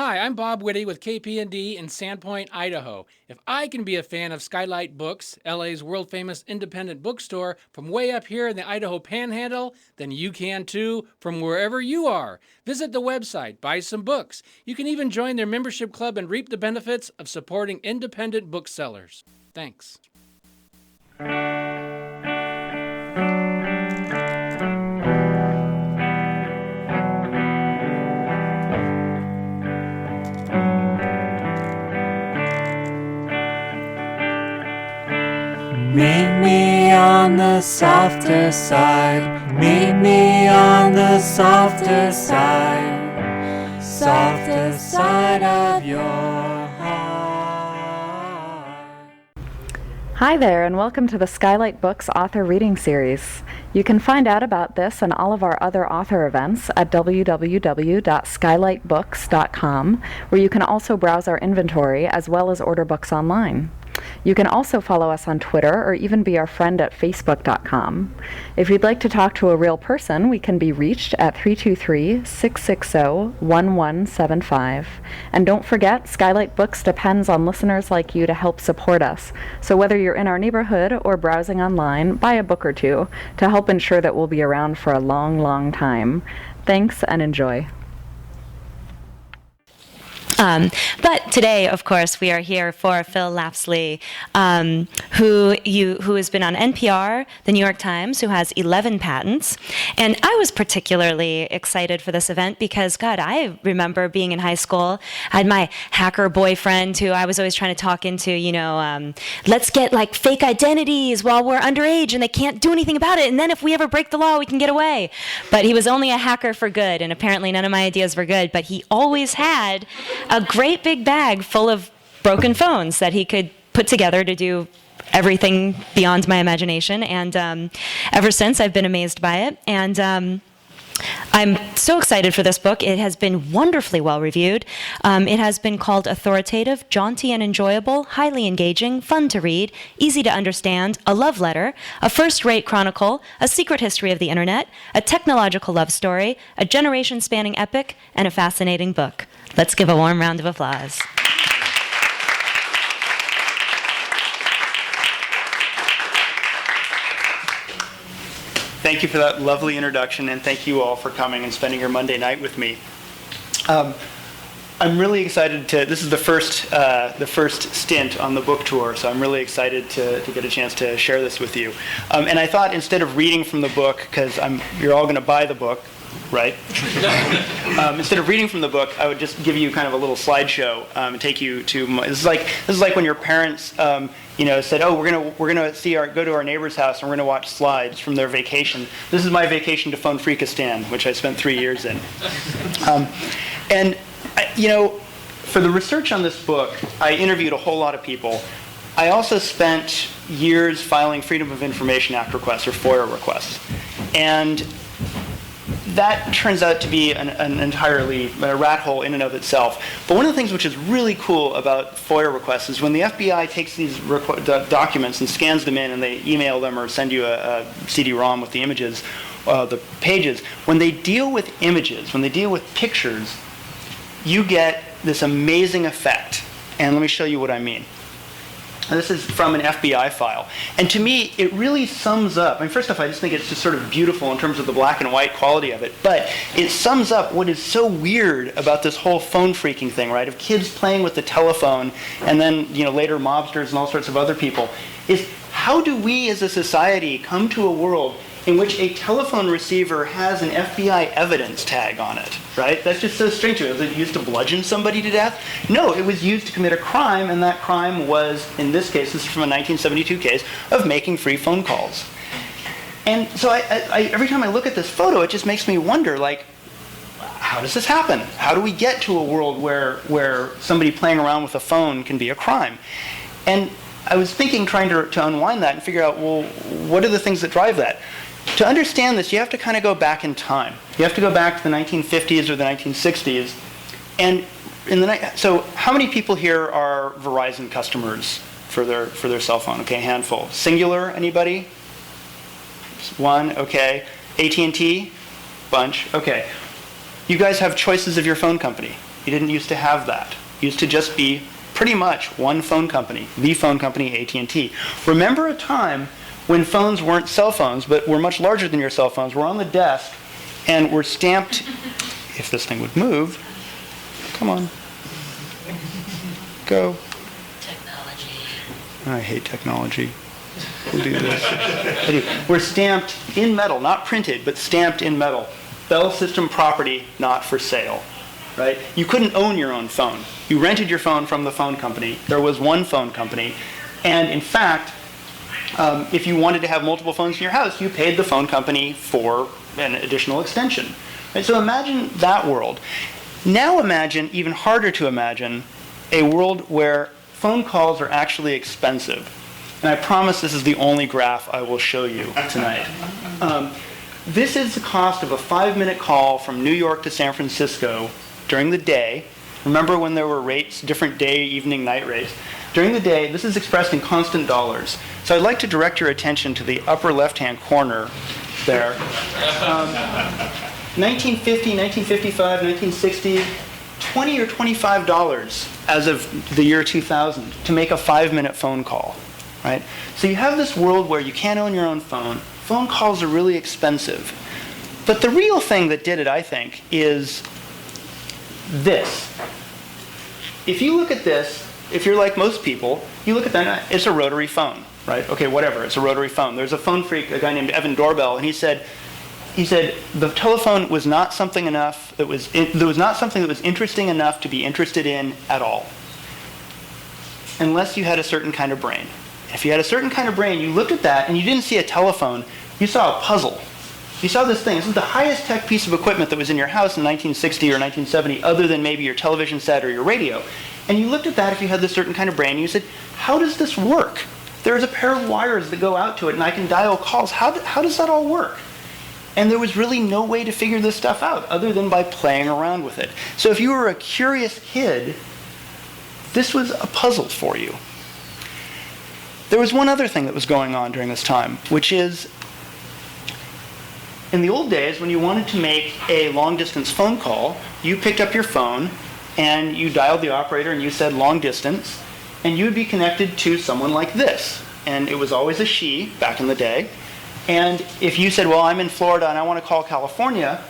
Hi, I'm Bob Whitty with KP&D in Sandpoint, Idaho. If I can be a fan of Skylight Books, LA's world-famous independent bookstore, from way up here in the Idaho Panhandle, then you can too from wherever you are. Visit the website, buy some books. You can even join their membership club and reap the benefits of supporting independent booksellers. Thanks. Meet me on the softer side. Meet me on the softer side. Softer side of your heart. Hi there, and welcome to the Skylight Books author reading series. You can find out about this and all of our other author events at www.skylightbooks.com, where you can also browse our inventory as well as order books online. You can also follow us on Twitter or even be our friend at facebook.com. If you'd like to talk to a real person, we can be reached at 323-660-1175. And don't forget, Skylight Books depends on listeners like you to help support us. So whether you're in our neighborhood or browsing online, buy a book or two to help ensure that we'll be around for a long, long time. Thanks and enjoy. But today, of course, we are here for Phil Lapsley, who has been on NPR, the New York Times, who has 11 patents. And I was particularly excited for this event because, God, I remember being in high school. I had my hacker boyfriend who I was always trying to talk into, let's get like fake identities while we're underage and they can't do anything about it. And then if we ever break the law, we can get away. But he was only a hacker for good, and apparently none of my ideas were good. But he always had a great big bag full of broken phones that he could put together to do everything beyond my imagination. And ever since, I've been amazed by it. And I'm so excited for this book. It has been wonderfully well reviewed. It has been called authoritative, jaunty and enjoyable, highly engaging, fun to read, easy to understand, a love letter, a first-rate chronicle, a secret history of the internet, a technological love story, a generation-spanning epic, and a fascinating book. Let's give a warm round of applause. Thank you for that lovely introduction, and thank you all for coming and spending your Monday night with me. I'm really excited this is the first stint on the book tour, so I'm really excited to get a chance to share this with you. And I thought instead of reading from the book, because you're all going to buy the book, right? Instead of reading from the book, I would just give you kind of a little slideshow and take you to this is like when your parents said, "Oh, we're gonna go to our neighbor's house and we're gonna watch slides from their vacation." This is my vacation to Phreakistan, which I spent 3 years in. For the research on this book, I interviewed a whole lot of people. I also spent years filing Freedom of Information Act requests, or FOIA requests, and that turns out to be an entirely rat hole in and of itself. But one of the things which is really cool about FOIA requests is when the FBI takes these documents and scans them in and they email them or send you a CD-ROM with the images, the pages, when they deal with images, when they deal with pictures, you get this amazing effect. And let me show you what I mean. And this is from an FBI file. And to me, it really sums up. First off, I just think it's just sort of beautiful in terms of the black and white quality of it. But it sums up what is so weird about this whole phone phreaking thing, right? Of kids playing with the telephone, and then later mobsters and all sorts of other people. Is how do we as a society come to a world in which a telephone receiver has an FBI evidence tag on it, right? That's just so strange to me. Was it used to bludgeon somebody to death? No, it was used to commit a crime, and that crime was, in this case, this is from a 1972 case, of making free phone calls. And so I every time I look at this photo, it just makes me wonder, how does this happen? How do we get to a world where somebody playing around with a phone can be a crime? And I was thinking, trying to unwind that and figure out, well, what are the things that drive that? To understand this, you have to kind of go back in time. You have to go back to the 1950s or the 1960s. And so how many people here are Verizon customers for their cell phone? Okay, a handful. Singular, anybody? One, okay. AT&T? Bunch, okay. You guys have choices of your phone company. You didn't used to have that. It used to just be pretty much one phone company, the phone company AT&T. Remember a time when phones weren't cell phones, but were much larger than your cell phones, were on the desk, and were stamped, if this thing would move. Come on. Go. Technology. I hate technology. We'll do this. I do. We're stamped in metal, not printed, but stamped in metal. Bell System property, not for sale. Right? You couldn't own your own phone. You rented your phone from the phone company. There was one phone company. And in fact, if you wanted to have multiple phones in your house, you paid the phone company for an additional extension. Right? So imagine that world. Now imagine, even harder to imagine, a world where phone calls are actually expensive. And I promise this is the only graph I will show you tonight. This is the cost of a 5-minute call from New York to San Francisco during the day. Remember when there were rates, different day, evening, night rates? During the day, this is expressed in constant dollars. So I'd like to direct your attention to the upper left-hand corner there. 1950, 1955, 1960, $20 or $25 as of the year 2000 to make a 5-minute phone call. Right? So you have this world where you can't own your own phone. Phone calls are really expensive. But the real thing that did it, I think, is this. If you look at this, if you're like most people, you look at that, it's a rotary phone, right? Okay, whatever, it's a rotary phone. There's a phone freak, a guy named Evan Doorbell, and he said the telephone was not something enough that was interesting enough to be interested in at all, unless you had a certain kind of brain. If you had a certain kind of brain, you looked at that and you didn't see a telephone, you saw a puzzle. You saw this thing. This is the highest tech piece of equipment that was in your house in 1960 or 1970, other than maybe your television set or your radio. And you looked at that if you had this certain kind of brain, and you said, how does this work? There's a pair of wires that go out to it, and I can dial calls. How does that all work? And there was really no way to figure this stuff out other than by playing around with it. So if you were a curious kid, this was a puzzle for you. There was one other thing that was going on during this time, which is, in the old days, when you wanted to make a long-distance phone call, you picked up your phone and you dialed the operator and you said long distance, and you would be connected to someone like this. And it was always a she back in the day. And if you said, well, I'm in Florida and I want to call California,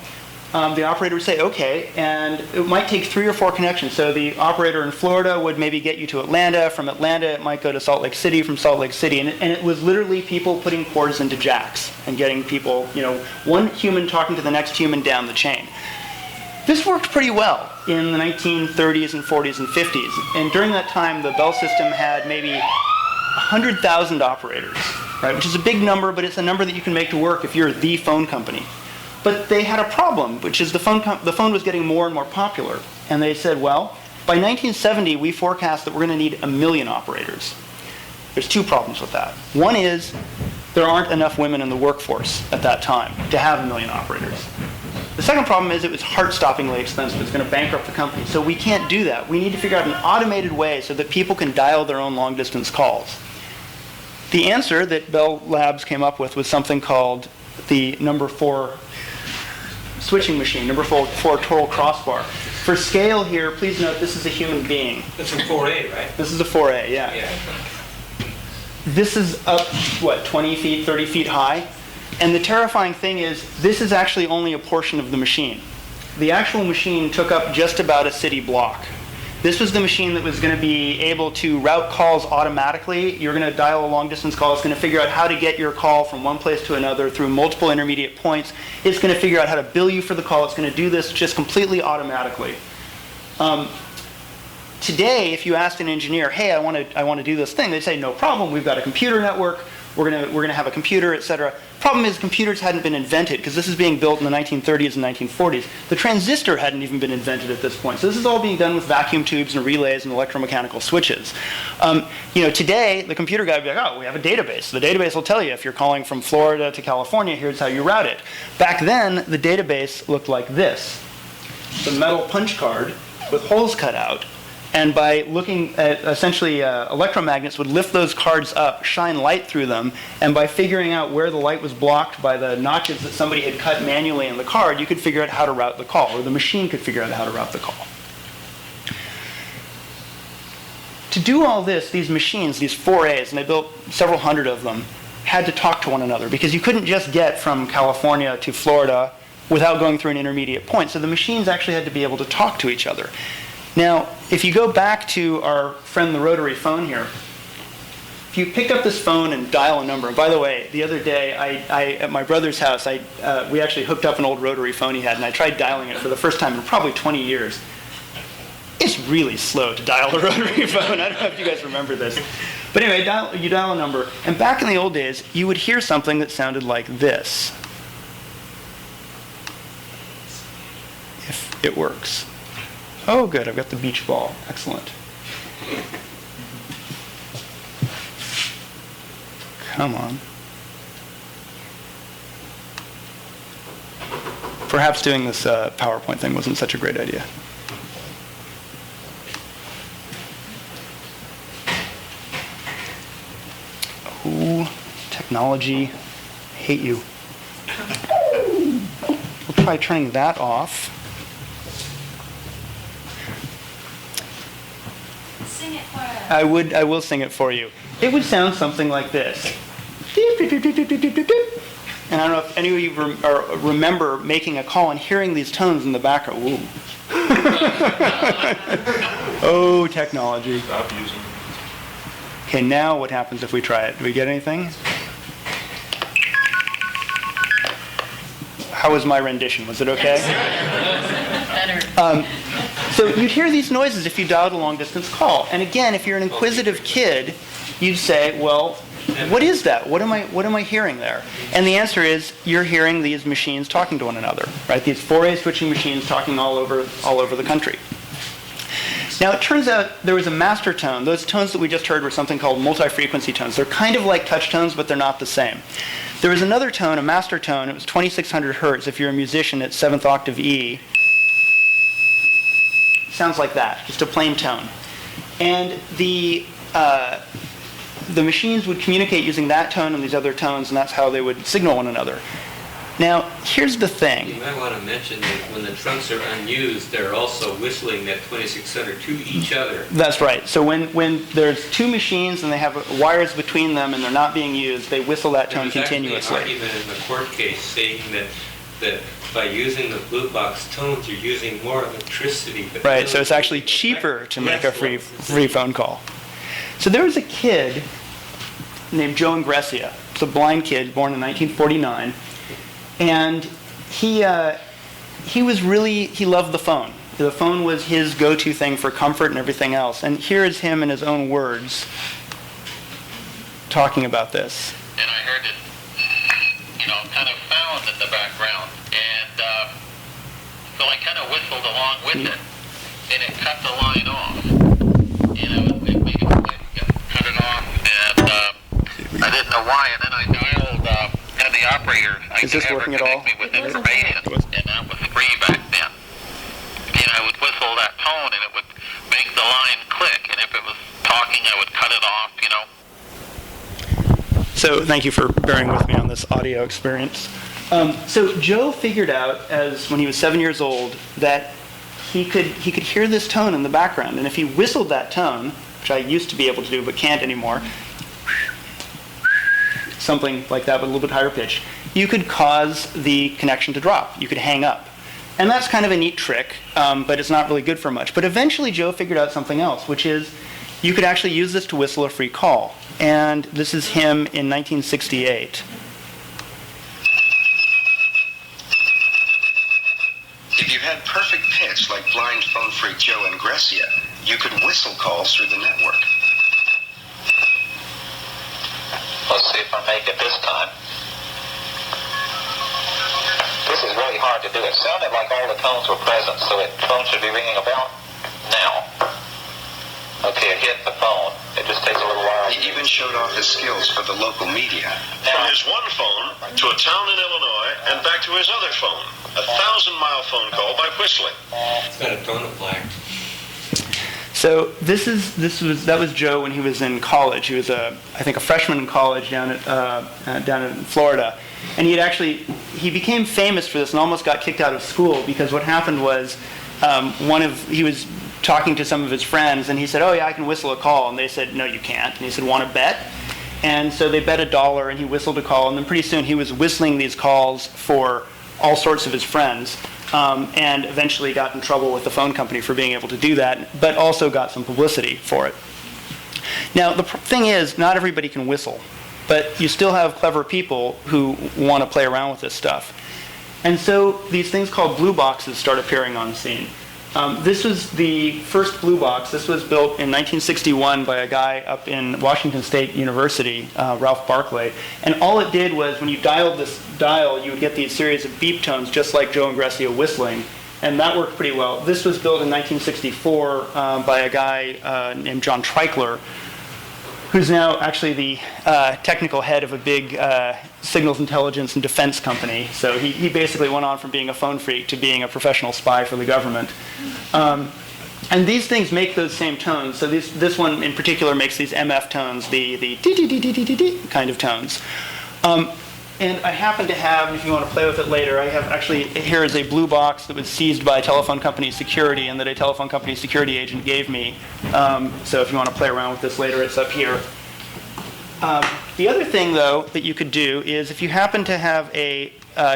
the operator would say, okay, and it might take 3 or 4 connections. So the operator in Florida would maybe get you to Atlanta. From Atlanta, it might go to Salt Lake City. From Salt Lake City, and it was literally people putting cords into jacks and getting people, one human talking to the next human down the chain. This worked pretty well in the 1930s and 40s and 50s. And during that time, the Bell system had maybe 100,000 operators, right? Which is a big number, but it's a number that you can make to work if you're the phone company. But they had a problem, which is the phone was getting more and more popular. And they said, well, by 1970, we forecast that we're going to need 1 million operators. There's 2 problems with that. One is there aren't enough women in the workforce at that time to have 1 million operators. The second problem is it was heart-stoppingly expensive. It's going to bankrupt the company. So we can't do that. We need to figure out an automated way so that people can dial their own long-distance calls. The answer that Bell Labs came up with was something called the number 4 switching machine, number 4 total crossbar. For scale here, please note this is a human being. That's a 4A, right? This is a 4A, yeah. This is up, 20 feet, 30 feet high? And the terrifying thing is, this is actually only a portion of the machine. The actual machine took up just about a city block. This was the machine that was going to be able to route calls automatically. You're going to dial a long-distance call. It's going to figure out how to get your call from one place to another through multiple intermediate points. It's going to figure out how to bill you for the call. It's going to do this just completely automatically. Today, if you asked an engineer, hey, I want to do this thing, they'd say, no problem. We've got a computer network. We're going to have a computer, etc. Problem is, computers hadn't been invented because this is being built in the 1930s and 1940s. The transistor hadn't even been invented at this point. So this is all being done with vacuum tubes and relays and electromechanical switches. Today, the computer guy would be like, oh, we have a database. The database will tell you if you're calling from Florida to California, here's how you route it. Back then, the database looked like this. The metal punch card with holes cut out. And by looking at, essentially, electromagnets would lift those cards up, shine light through them, and by figuring out where the light was blocked by the notches that somebody had cut manually in the card, you could figure out how to route the call, or the machine could figure out how to route the call. do all this, these machines, these 4As, and they built several hundred of them, had to talk to one another because you couldn't just get from California to Florida without going through an intermediate point. So the machines actually had to be able to talk to each other. Now, if you go back to our friend the rotary phone here, if you pick up this phone and dial a number, and by the way, the other day at my brother's house, we actually hooked up an old rotary phone he had, and I tried dialing it for the first time in probably 20 years. It's really slow to dial the rotary phone. I don't know if you guys remember this. But anyway, you dial a number, and back in the old days, you would hear something that sounded like this. If it works. Oh, good, I've got the beach ball. Excellent. Come on. Perhaps doing this PowerPoint thing wasn't such a great idea. Ooh, technology, I hate you. We'll try turning that off. Sing it for us. I will sing it for you. It would sound something like this. And I don't know if any of you remember making a call and hearing these tones in the background. Ooh. Oh, technology. Stop using it. Okay, now what happens if we try it? Do we get anything? How was my rendition? Was it okay? Better. So you'd hear these noises if you dialed a long-distance call. And again, if you're an inquisitive kid, you'd say, well, what is that? What am I hearing there? And the answer is you're hearing these machines talking to one another, right? These 4A switching machines talking all over the country. Now, it turns out there was a master tone. Those tones that we just heard were something called multi-frequency tones. They're kind of like touch tones, but they're not the same. There was another tone, a master tone. It was 2600 hertz. If you're a musician, it's 7th octave E. Sounds like that, just a plain tone. And the machines would communicate using that tone and these other tones, and that's how they would signal one another. Now, here's the thing. You might want to mention that when the trunks are unused, they're also whistling that 2600 to each other. That's right. So when there's two machines and they have wires between them and they're not being used, they whistle that tone continuously. There was actually an argument in the court case saying that by using the blue box tones, you're using more electricity. But right, so it's actually cheaper to make a free phone call. So there was a kid named Joe Ingressia. He's a blind kid born in 1949. And he loved the phone. The phone was his go-to thing for comfort and everything else. And here is him in his own words talking about this. And I heard it, kind of sound in the background. And so I kind of whistled along with it. And it cut the line off. It cut it off. And I didn't know why. And then I dialed... And the operator, is this working at all? Me with information, and that was free back then. And I would whistle that tone, and it would make the line click. And if it was talking, I would cut it off. So thank you for bearing with me on this audio experience. So Joe figured out, when he was 7 years old, that he could hear this tone in the background, and if he whistled that tone, which I used to be able to do but can't anymore. Something like that, but a little bit higher pitch, you could cause the connection to drop. You could hang up. And that's kind of a neat trick, but it's not really good for much. But eventually Joe figured out something else, which is you could actually use this to whistle a free call. And this is him in 1968. If you had perfect pitch like blind phone freak Joe Ingressia, you could whistle calls through the network. Let's see if I make it this time. This is really hard to do. It sounded like all the tones were present, so the phone should be ringing about now. Okay, it hit the phone. It just takes a little while. He even showed off his skills for the local media. From his one phone to a town in Illinois and back to his other phone. A 1,000-mile phone call by whistling. It's got a tone of black. So that was Joe when he was in college. He was I think a freshman in college down in Florida, and he became famous for this and almost got kicked out of school because what happened was he was talking to some of his friends, and he said, "Oh yeah, I can whistle a call," and they said, "No, you can't." And he said, "Want to bet?" And so they bet $1, and he whistled a call, and then pretty soon he was whistling these calls for all sorts of his friends, and eventually got in trouble with the phone company for being able to do that, but also got some publicity for it. Now, the thing is, not everybody can whistle, but you still have clever people who want to play around with this stuff. And so these things called blue boxes start appearing on the scene. This was the first blue box. This was built in 1961 by a guy up in Washington State University, Ralph Barclay. And all it did was, when you dialed this dial, you would get these series of beep tones, just like Joe and Grecia whistling. And that worked pretty well. This was built in 1964 by a guy named John Treichler, who's now actually the technical head of a big signals intelligence and defense company. So he basically went on from being a phone freak to being a professional spy for the government. And these things make those same tones. So this one in particular makes these MF tones, the dee-dee-dee-dee-dee-dee kind of tones. And I happen to have, if you want to play with it later, I have actually, here is a blue box that was seized by a telephone company security and that a telephone company security agent gave me. So if you want to play around with this later, it's up here. The other thing, though, that you could do is if you happen to have a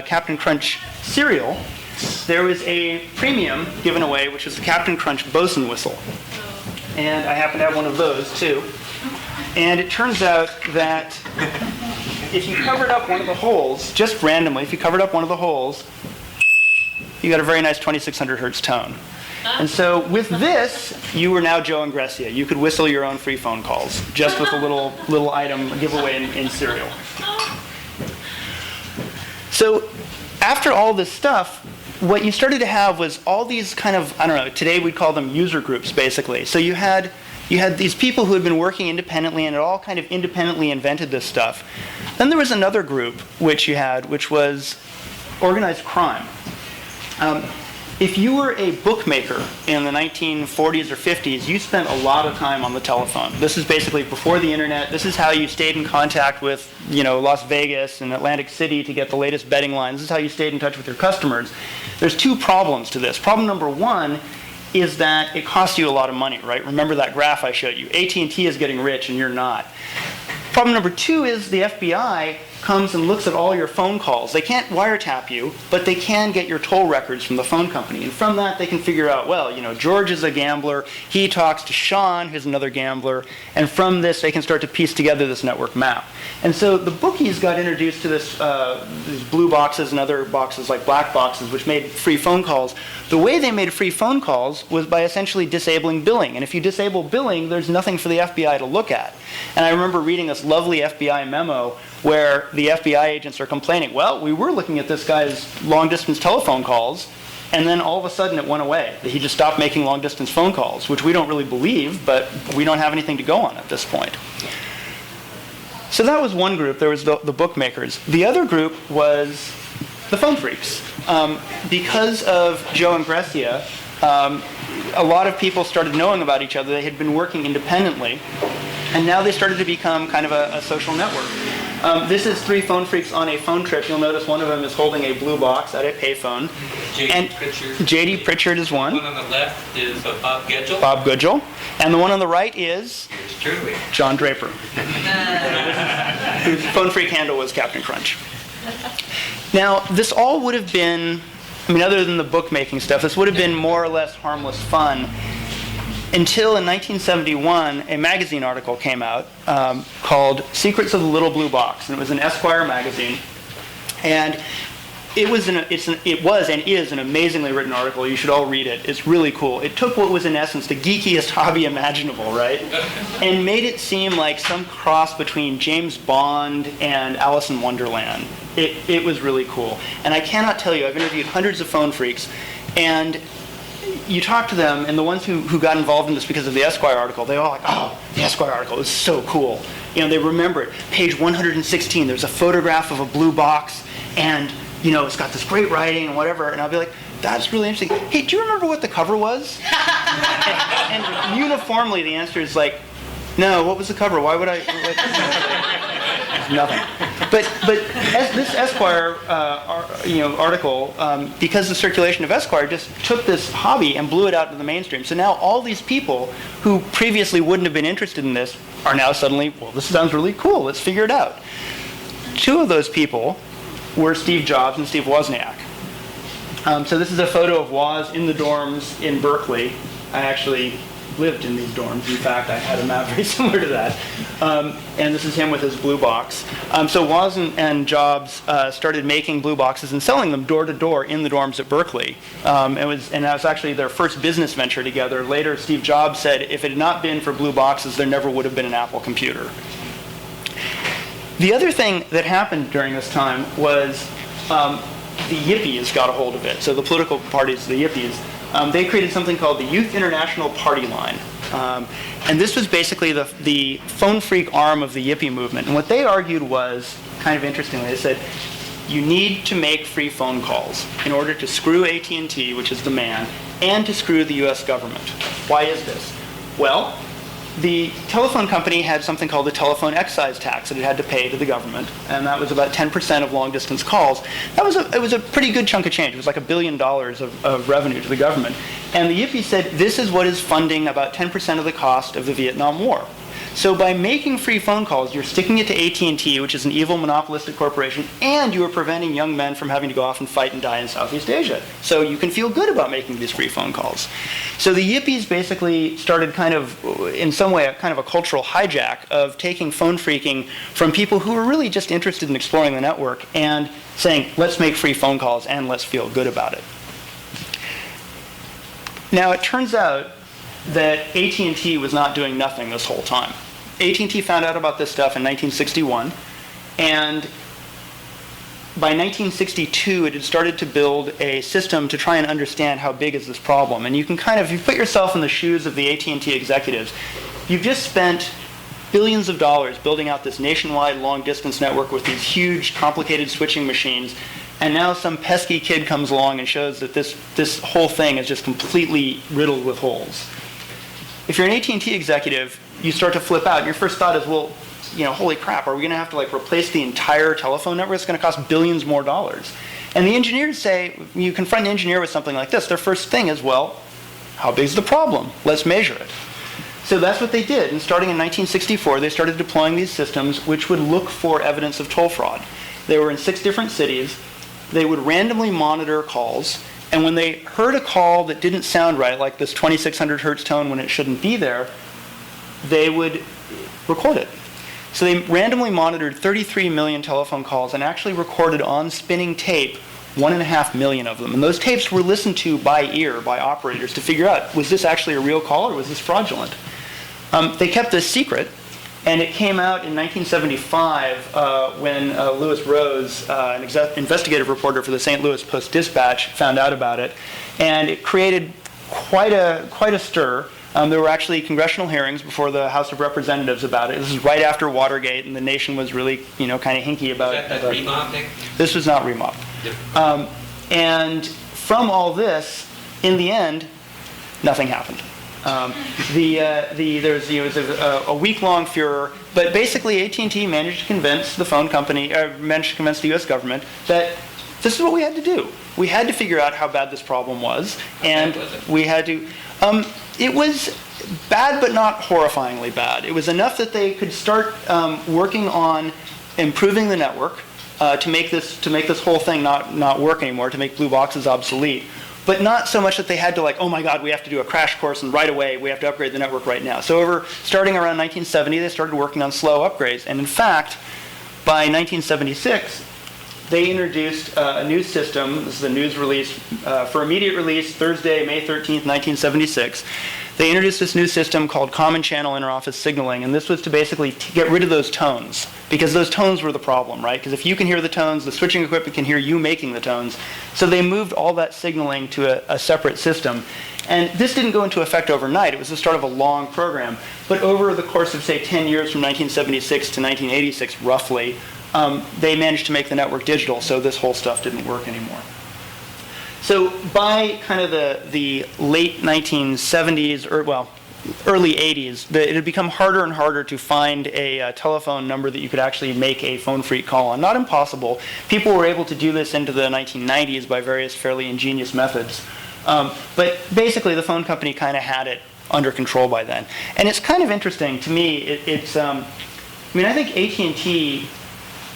Captain Crunch cereal, there was a premium given away, which was the Captain Crunch bosun whistle. And I happen to have one of those, too. And it turns out that if you covered up one of the holes, just randomly, if you covered up one of the holes, you got a very nice 2600 hertz tone. And so with this, you were now Joe and Grecia. You could whistle your own free phone calls, just with a little item giveaway in cereal. So after all this stuff, what you started to have was all these kind of, I don't know, today we'd call them user groups, basically. So you had these people who had been working independently and had all kind of independently invented this stuff. Then there was another group which was organized crime. If you were a bookmaker in the 1940s or 50s, you spent a lot of time on the telephone. This is basically before the internet. This is how you stayed in contact with, Las Vegas and Atlantic City to get the latest betting lines. This is how you stayed in touch with your customers. There's two problems to this. Problem number one is that it costs you a lot of money, right? Remember that graph I showed you. AT&T is getting rich and you're not. Problem number two is the FBI comes and looks at all your phone calls. They can't wiretap you, but they can get your toll records from the phone company. And from that, they can figure out, well, George is a gambler. He talks to Sean, who's another gambler. And from this, they can start to piece together this network map. And so the bookies got introduced to these blue boxes and other boxes like black boxes, which made free phone calls. The way they made free phone calls was by essentially disabling billing. And if you disable billing, there's nothing for the FBI to look at. And I remember reading this lovely FBI memo where the FBI agents are complaining, well, we were looking at this guy's long-distance telephone calls, and then all of a sudden it went away. He just stopped making long-distance phone calls, which we don't really believe, but we don't have anything to go on at this point. So that was one group. There was the bookmakers. The other group was the phone freaks. Because of Joe and Grecia, a lot of people started knowing about each other. They had been working independently, and now they started to become kind of a social network. This is three phone freaks on a phone trip. You'll notice one of them is holding a blue box at a payphone. J.D. Pritchard is one. The one on the left is Bob Gudgel. Bob Gudgel. And the one on the right is Truly. John Draper, whose phone freak handle was Captain Crunch. Now, this all would have been, other than the bookmaking stuff, this would have been more or less harmless fun until in 1971, a magazine article came out called Secrets of the Little Blue Box. And it was an Esquire magazine. And it was and is an amazingly written article. You should all read it. It's really cool. It took what was in essence the geekiest hobby imaginable, right? And made it seem like some cross between James Bond and Alice in Wonderland. It was really cool. And I cannot tell you, I've interviewed hundreds of phone freaks, and you talk to them, and the ones who got involved in this because of the Esquire article, they all like, oh, the Esquire article is so cool. They remember it. Page 116, there's a photograph of a blue box, and it's got this great writing and whatever. And I'll be like, that's really interesting. Hey, do you remember what the cover was? and uniformly, the answer is like, no, what was the cover? Why would I? Nothing. But as this Esquire article, because the circulation of Esquire just took this hobby and blew it out to the mainstream. So now all these people who previously wouldn't have been interested in this are now suddenly, well, this sounds really cool. Let's figure it out. Two of those people were Steve Jobs and Steve Wozniak. So this is a photo of Woz in the dorms in Berkeley. I actually lived in these dorms. In fact, I had a map very similar to that. And this is him with his blue box. So Woz and Jobs started making blue boxes and selling them door to door in the dorms at Berkeley. And that was actually their first business venture together. Later, Steve Jobs said, if it had not been for blue boxes, there never would have been an Apple computer. The other thing that happened during this time was the yippies got a hold of it. So the political parties, the yippies, they created something called the Youth International Party Line. And this was basically the phone phreak arm of the yippie movement. And what they argued was, kind of interestingly, they said, you need to make free phone calls in order to screw AT&T, which is the man, and to screw the US government. Why is this? Well, the telephone company had something called the telephone excise tax that it had to pay to the government, and that was about 10% of long-distance calls. It was a pretty good chunk of change. It was like $1 billion of revenue to the government. And the yippies said, this is what is funding about 10% of the cost of the Vietnam War. So by making free phone calls, you're sticking it to AT&T, which is an evil monopolistic corporation, and you are preventing young men from having to go off and fight and die in Southeast Asia. So you can feel good about making these free phone calls. So the yippies basically started kind of, in some way, kind of a cultural hijack of taking phone phreaking from people who were really just interested in exploring the network and saying, let's make free phone calls and let's feel good about it. Now, it turns out that AT&T was not doing nothing this whole time. AT&T found out about this stuff in 1961, and by 1962 it had started to build a system to try and understand how big is this problem. And you can kind of, if you put yourself in the shoes of the AT&T executives, you've just spent billions of dollars building out this nationwide long-distance network with these huge, complicated switching machines, and now some pesky kid comes along and shows that this whole thing is just completely riddled with holes. If you're an AT&T executive, you start to flip out, and your first thought is, well, holy crap, are we going to have to replace the entire telephone network? It's going to cost billions more dollars. And the engineers say, you confront an engineer with something like this, their first thing is, well, how big is the problem? Let's measure it. So that's what they did. And starting in 1964, they started deploying these systems which would look for evidence of toll fraud. They were in 6 different cities. They would randomly monitor calls. And when they heard a call that didn't sound right, like this 2600 hertz tone when it shouldn't be there, they would record it. So they randomly monitored 33 million telephone calls and actually recorded on spinning tape 1.5 million of them. And those tapes were listened to by ear by operators to figure out, was this actually a real call or was this fraudulent? They kept this secret, and it came out in 1975 when Louis Rose, an investigative reporter for the St. Louis Post-Dispatch, found out about it. And it created quite a stir. There were actually congressional hearings before the House of Representatives about it. This is right after Watergate, and the nation was really, kind of hinky about it. Was that remob thing? This was not remob. And from all this, in the end, nothing happened. There was a week-long furor, but basically AT&T managed to convince the phone company, managed to convince the U.S. government that this is what we had to do. We had to figure out how bad this problem was, and we had to. It was bad, but not horrifyingly bad. It was enough that they could start working on improving the network to make this whole thing not work anymore, to make blue boxes obsolete. But not so much that they had to oh my God, we have to do a crash course and right away we have to upgrade the network right now. So starting around 1970, they started working on slow upgrades. And in fact, by 1976, they introduced a new system. This is a news release for immediate release, Thursday, May 13th, 1976. They introduced this new system called Common Channel Interoffice Signaling, and this was to basically get rid of those tones, because those tones were the problem, right? Because if you can hear the tones, the switching equipment can hear you making the tones. So they moved all that signaling to a separate system. And this didn't go into effect overnight. It was the start of a long program. But over the course of, say, 10 years from 1976 to 1986, roughly, they managed to make the network digital, so this whole stuff didn't work anymore. So by kind of the late 1970s, or early 80s, that it had become harder and harder to find a telephone number that you could actually make a phone phreak call on. Not impossible. People were able to do this into the 1990s by various fairly ingenious methods. But basically, the phone company kind of had it under control by then. And it's kind of interesting to me. I think AT&T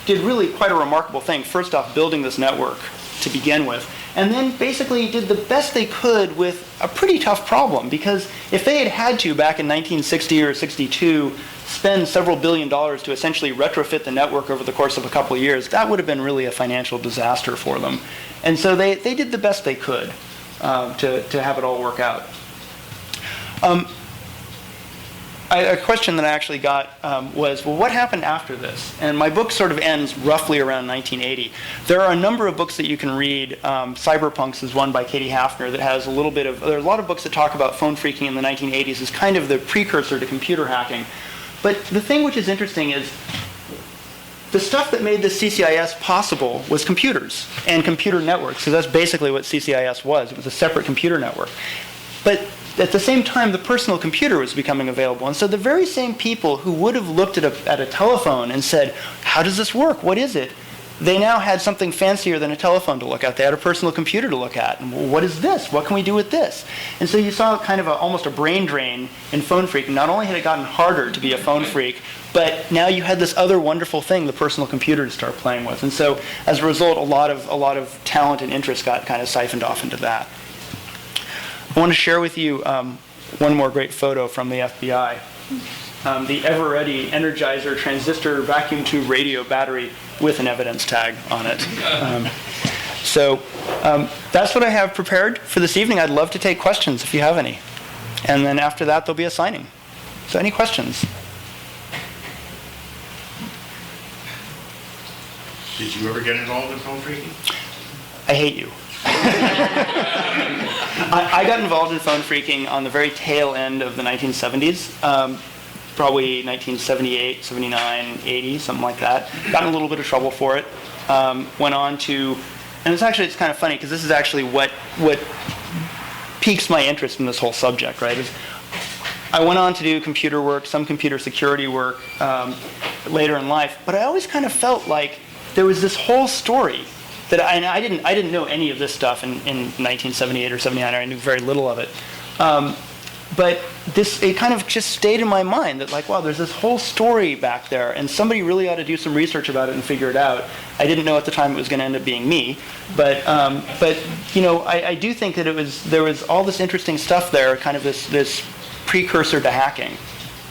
did really quite a remarkable thing. First off, building this network to begin with, and then basically did the best they could with a pretty tough problem, because if they had to, back in 1960 or 62, spend several $billion to essentially retrofit the network over the course of a couple of years, that would have been really a financial disaster for them. And so they did the best they could to have it all work out. A question that I actually got was, well, what happened after this? And my book sort of ends roughly around 1980. There are a number of books that you can read. Cyberpunks is one by Katie Hafner that has there are a lot of books that talk about phone phreaking in the 1980s as kind of the precursor to computer hacking. But the thing which is interesting is the stuff that made the CCIS possible was computers and computer networks. So that's basically what CCIS was. It was a separate computer network. But at the same time, the personal computer was becoming available. And so the very same people who would have looked at a telephone and said, how does this work? What is it? They now had something fancier than a telephone to look at. They had a personal computer to look at. And, well, what is this? What can we do with this? And so you saw kind of almost a brain drain in phone phreaking. Not only had it gotten harder to be a phone phreak, but now you had this other wonderful thing, the personal computer, to start playing with. And so as a result, a lot of talent and interest got kind of siphoned off into that. I want to share with you one more great photo from the FBI. The ever-ready Energizer transistor vacuum tube radio battery with an evidence tag on it. So that's what I have prepared for this evening. I'd love to take questions if you have any. And then after that, there'll be a signing. So any questions? Did you ever get involved in phone phreaking? I hate you. I got involved in phone phreaking on the very tail end of the 1970s, probably 1978, 79, 80, something like that. Got in a little bit of trouble for it. Went on to, and it's kind of funny because this is actually what piques my interest in this whole subject, right? I went on to do computer work, some computer security work later in life, but I always kind of felt like there was this whole story that I didn't know any of this stuff in 1978 or 79. I knew very little of it. But it kind of just stayed in my mind that, like, wow, there's this whole story back there, and somebody really ought to do some research about it and figure it out. I didn't know at the time it was going to end up being me, but I do think that there was all this interesting stuff there, kind of this precursor to hacking.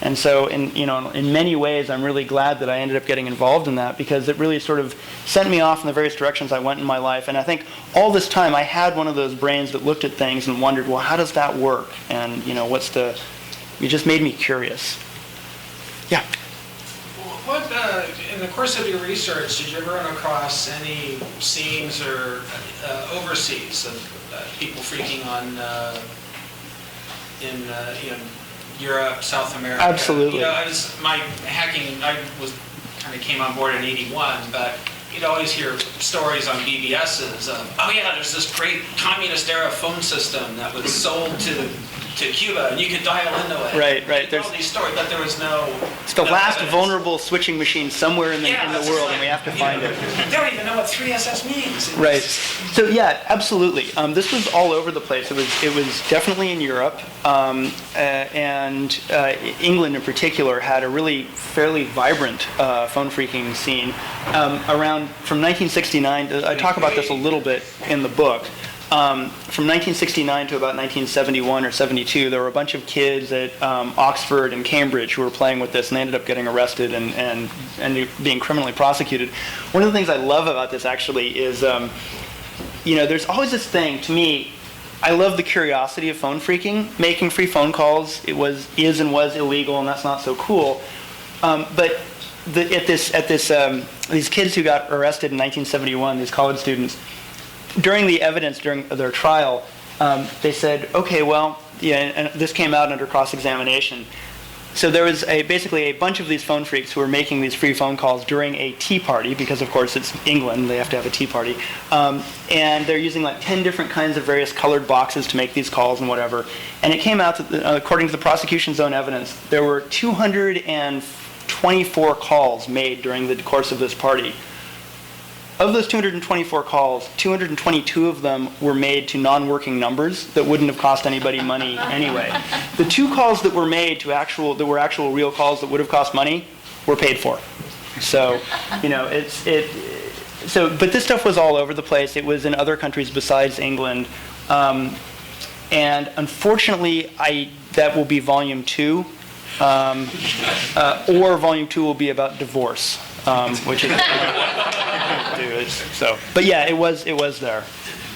And so, in many ways, I'm really glad that I ended up getting involved in that, because it really sort of sent me off in the various directions I went in my life. And I think all this time I had one of those brains that looked at things and wondered, well, how does that work? And it just made me curious. Yeah. What, in the course of your research, did you ever run across any scenes or overseas of people phreaking on in Europe, South America? Absolutely. I came on board in '81, but you'd always hear stories on BBSs of, oh yeah, there's this great communist-era phone system that was sold to Cuba, and you could dial into it. Right. There's all these stories, but there was no. It's the last evidence. Vulnerable switching machine somewhere in the world, and we have to find it. They don't even know what 3SS means. Right. So yeah, absolutely. This was all over the place. It was definitely in Europe, and England in particular had a really fairly vibrant phone phreaking scene around from 1969. I talk about this a little bit in the book. From 1969 to about 1971 or 72, there were a bunch of kids at Oxford and Cambridge who were playing with this, and they ended up getting arrested and being criminally prosecuted. One of the things I love about this actually is, there's always this thing, to me, I love the curiosity of phone phreaking. Making free phone calls, is and was illegal, and that's not so cool. But these kids who got arrested in 1971, these college students, during the evidence during their trial, they said, okay, well, and this came out under cross-examination. So there was basically a bunch of these phone phreaks who were making these free phone calls during a tea party, because of course it's England, they have to have a tea party. And they're using like 10 different kinds of various colored boxes to make these calls and whatever. And it came out that, according to the prosecution's own evidence, there were 224 calls made during the course of this party. Of those 224 calls, 222 of them were made to non-working numbers that wouldn't have cost anybody money anyway. The 2 calls that were made that were actual real calls that would have cost money were paid for. So, but this stuff was all over the place. It was in other countries besides England. And unfortunately, that will be volume 2. Or volume 2 will be about divorce, which is so. But yeah, it was there.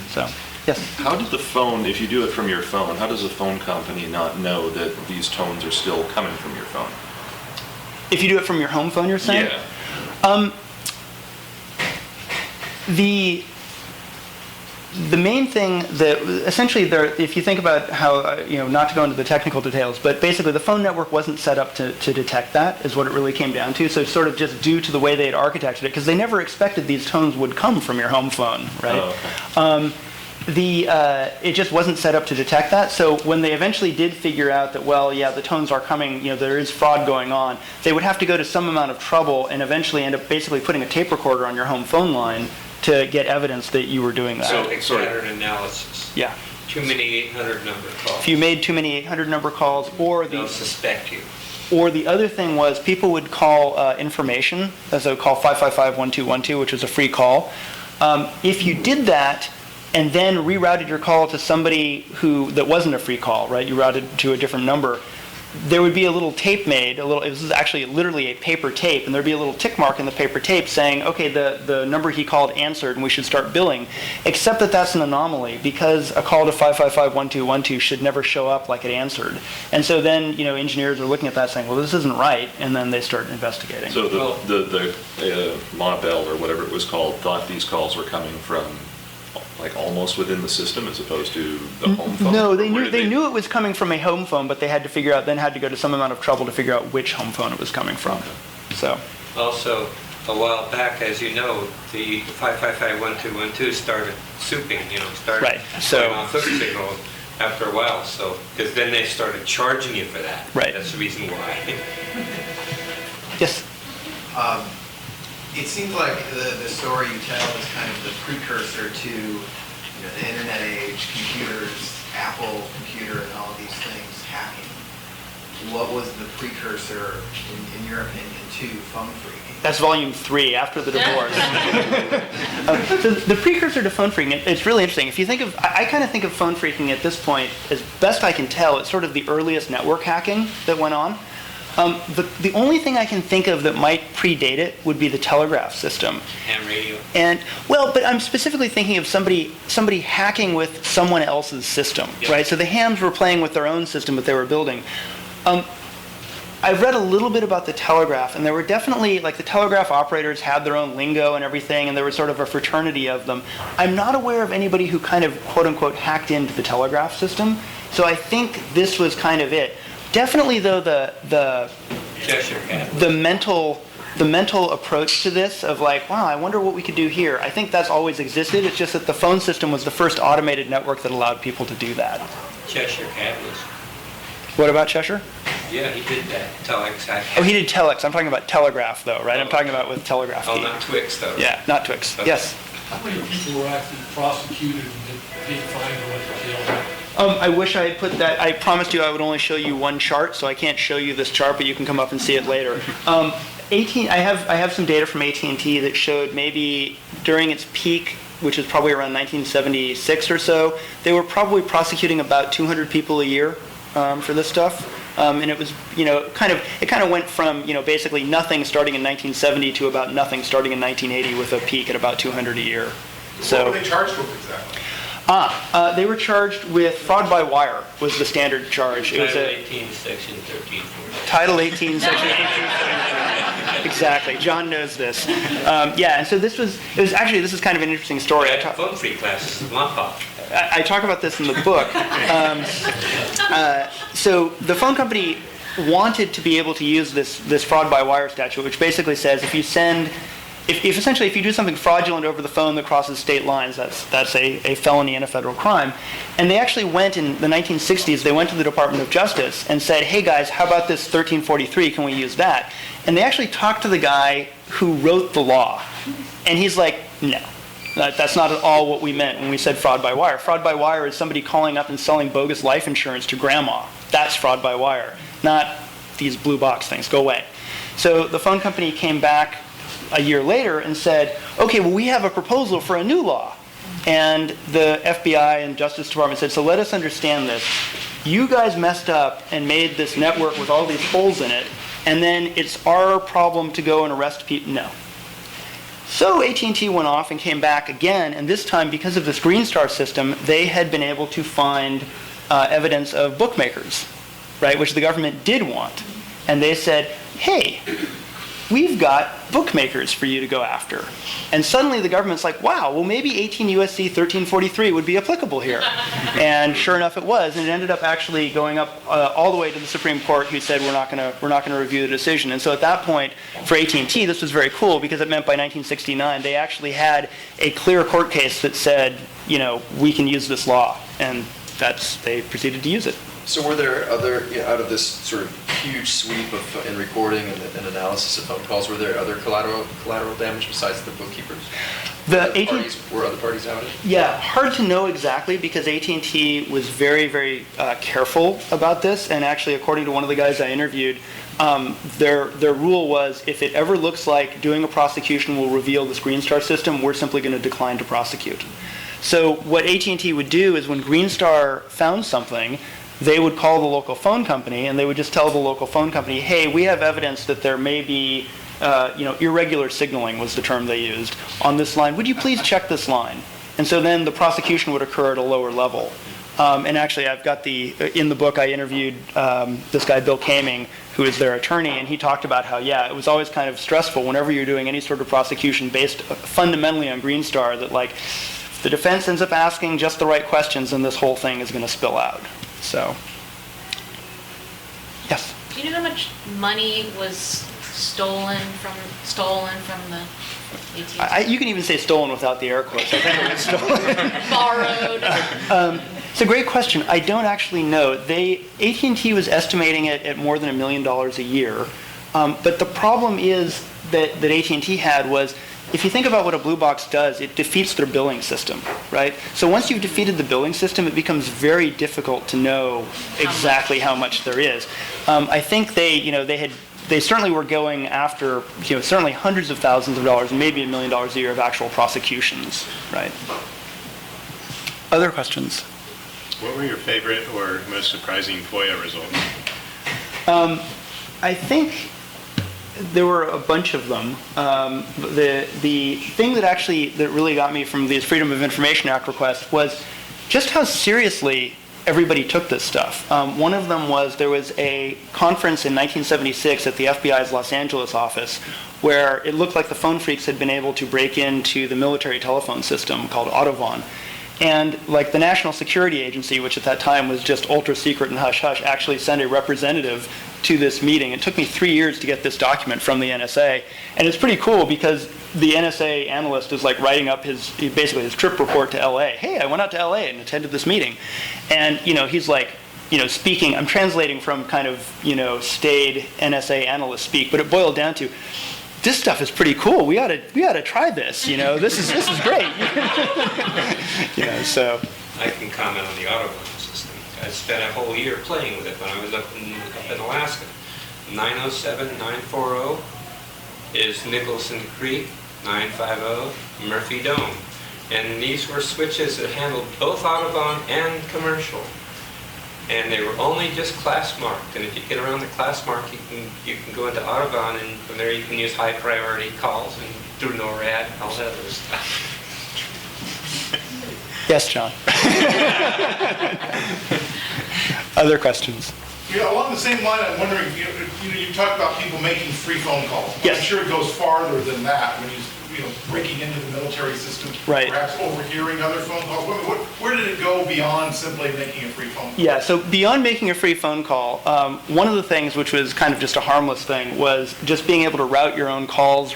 So yes. How did the phone, if you do it from your phone, how does a phone company not know that these tones are still coming from your phone? If you do it from your home phone, you're saying? Yeah. The main thing that essentially if you think about how not to go into the technical details, but basically the phone network wasn't set up to detect that, is what it really came down to. So it's sort of just due to the way they had architected it, because they never expected these tones would come from your home phone, right? Oh, okay. It just wasn't set up to detect that. So when they eventually did figure out that, well, yeah, the tones are coming, there is fraud going on, they would have to go to some amount of trouble and eventually end up basically putting a tape recorder on your home phone line to get evidence that you were doing that. So pattern analysis. Yeah. Too many 800 number calls. If you made too many 800 number calls, they'll suspect you. Or the other thing was people would call information, as they would call 555-1212, which was a free call. If you did that and then rerouted your call to somebody that wasn't a free call, right? You routed to a different number. There would be a little tape made, this is actually literally a paper tape, and there'd be a little tick mark in the paper tape saying, okay, the number he called answered and we should start billing, except that that's an anomaly, because a call to 555-1212 should never show up like it answered. And so then, engineers are looking at that saying, well, this isn't right, and then they start investigating. So the Mobell, or whatever it was called, thought these calls were coming from like almost within the system as opposed to the home phone? No, they knew it was coming from a home phone, but they had to had to go to some amount of trouble to figure out which home phone it was coming from. So. Also, a while back, as you know, the 555-1212 started souping, started going off hook signal after a while, so, because then they started charging you for that. Right. That's the reason why. Yes. It seems like the story you tell is kind of the precursor to the internet age, computers, Apple computer, and all of these things hacking. What was the precursor, in your opinion, to phone phreaking? That's volume 3, after the divorce. So the precursor to phone phreaking, it's really interesting. If you think of, I kind of think of phone phreaking at this point, as best I can tell, it's sort of the earliest network hacking that went on. The only thing I can think of that might predate it would be the telegraph system. Ham radio. But I'm specifically thinking of somebody hacking with someone else's system, right? So the hams were playing with their own system that they were building. I've read a little bit about the telegraph, and there were definitely, the telegraph operators had their own lingo and everything, and there was sort of a fraternity of them. I'm not aware of anybody who kind of, quote-unquote, hacked into the telegraph system, so I think this was kind of it. Definitely, though, the mental approach to this of wow, I wonder what we could do here. I think that's always existed. It's just that the phone system was the first automated network that allowed people to do that. Cheshire Cat was. What about Cheshire? Yeah, he did that. Telex. Oh, he did telex. I'm talking about telegraph, though, right? I'm talking about with telegraph. Oh, not Twix, though. Yeah, not Twix. Okay. Yes. How many people were actually prosecuted and being fined or killed? I wish I had put that. I promised you I would only show you one chart, so I can't show you this chart, but you can come up and see it later. I have some data from AT&T that showed maybe during its peak, which is probably around 1976 or so, they were probably prosecuting about 200 people a year for this stuff. And it was, it kind of went from, basically nothing starting in 1970 to about nothing starting in 1980 with a peak at about 200 a year. So what were they charged with exactly? They were charged with fraud by wire was the standard charge. Title 18, Section 1340. Title 18, Section 1340. Exactly. John knows this. And so this is kind of an interesting story. Phone phreak classes, Lompoc. I talk about this in the book. So the phone company wanted to be able to use this fraud by wire statute, which basically says if essentially if you do something fraudulent over the phone that crosses state lines, that's a felony and a federal crime. And they actually went in the 1960s, they went to the Department of Justice and said, hey guys, how about this 1343, can we use that? And they actually talked to the guy who wrote the law. And he's like, no. That's not at all what we meant when we said fraud by wire. Fraud by wire is somebody calling up and selling bogus life insurance to grandma. That's fraud by wire, not these blue box things. Go away. So the phone company came back a year later and said, okay, well, we have a proposal for a new law. And the FBI and Justice Department said, so let us understand this. You guys messed up and made this network with all these holes in it, and then it's our problem to go and arrest people. No. So AT&T went off and came back again, and this time, because of this Green Star system, they had been able to find evidence of bookmakers, right, which the government did want. And they said, hey, we've got bookmakers for you to go after. And suddenly the government's like, wow, well maybe 18 U.S.C. 1343 would be applicable here. And sure enough it was, and it ended up actually going up all the way to the Supreme Court, who said we're not going to review the decision. And so at that point, for AT&T, this was very cool because it meant by 1969 they actually had a clear court case that said, you know, we can use this law, and they proceeded to use it. So were there other, out of this sort of huge sweep of in recording and analysis of phone calls, were there other collateral damage besides the bookkeepers? Were other parties outed? Yeah, hard to know exactly because AT&T was very, very careful about this. And actually, according to one of the guys I interviewed, their rule was if it ever looks like doing a prosecution will reveal this Green Star system, we're simply going to decline to prosecute. So what AT&T would do is when Green Star found something, they would call the local phone company and they would just tell the local phone company, hey, we have evidence that there may be irregular signaling was the term they used on this line. Would you please check this line? And so then the prosecution would occur at a lower level. And actually, I've got in the book I interviewed this guy, Bill Kaming, who is their attorney, and he talked about how, yeah, it was always kind of stressful whenever you're doing any sort of prosecution based fundamentally on Green Star that, like, the defense ends up asking just the right questions and this whole thing is going to spill out. So, yes? Do you know how much money was stolen from the AT&T? You can even say stolen without the air quotes. I think it was stolen. Borrowed. It's a great question. I don't actually know. AT&T was estimating it at more than $1 million a year. But the problem is that AT&T had was, if you think about what a blue box does, it defeats their billing system, right? So once you've defeated the billing system, it becomes very difficult to know exactly how much there is. I think they certainly were going after, certainly hundreds of thousands of dollars, maybe $1 million a year of actual prosecutions, right? Other questions? What were your favorite or most surprising FOIA results? I think there were a bunch of them. The thing that really got me from these Freedom of Information Act requests was just how seriously everybody took this stuff. One of them was there was a conference in 1976 at the FBI's Los Angeles office where it looked like the phone phreaks had been able to break into the military telephone system called Autovon. And like the National Security Agency, which at that time was just ultra secret and hush hush, actually sent a representative to this meeting. It took me 3 years to get this document from the NSA. And it's pretty cool because the NSA analyst is like writing up his trip report to LA. Hey, I went out to LA and attended this meeting. And he's like, speaking, I'm translating from kind of, staid NSA analyst speak, but it boiled down to, this stuff is pretty cool. We ought to try this. This is great. So. I can comment on the Autobahn system. I spent a whole year playing with it when I was up in Alaska. 907-940 is Nicholson Creek. 950 Murphy Dome. And these were switches that handled both Autobahn and commercial. And they were only just class marked. And if you get around the class mark, you can go into Autobahn, and from there you can use high priority calls and through NORAD and all that other stuff. Yes, John. Other questions? Along the same line, I'm wondering, you talked about people making free phone calls. Yes. I'm sure it goes farther than that when you breaking into the military system, Right. perhaps overhearing other phone calls? Where did it go beyond simply making a free phone call? Yeah, so beyond making a free phone call, one of the things which was kind of just a harmless thing was just being able to route your own calls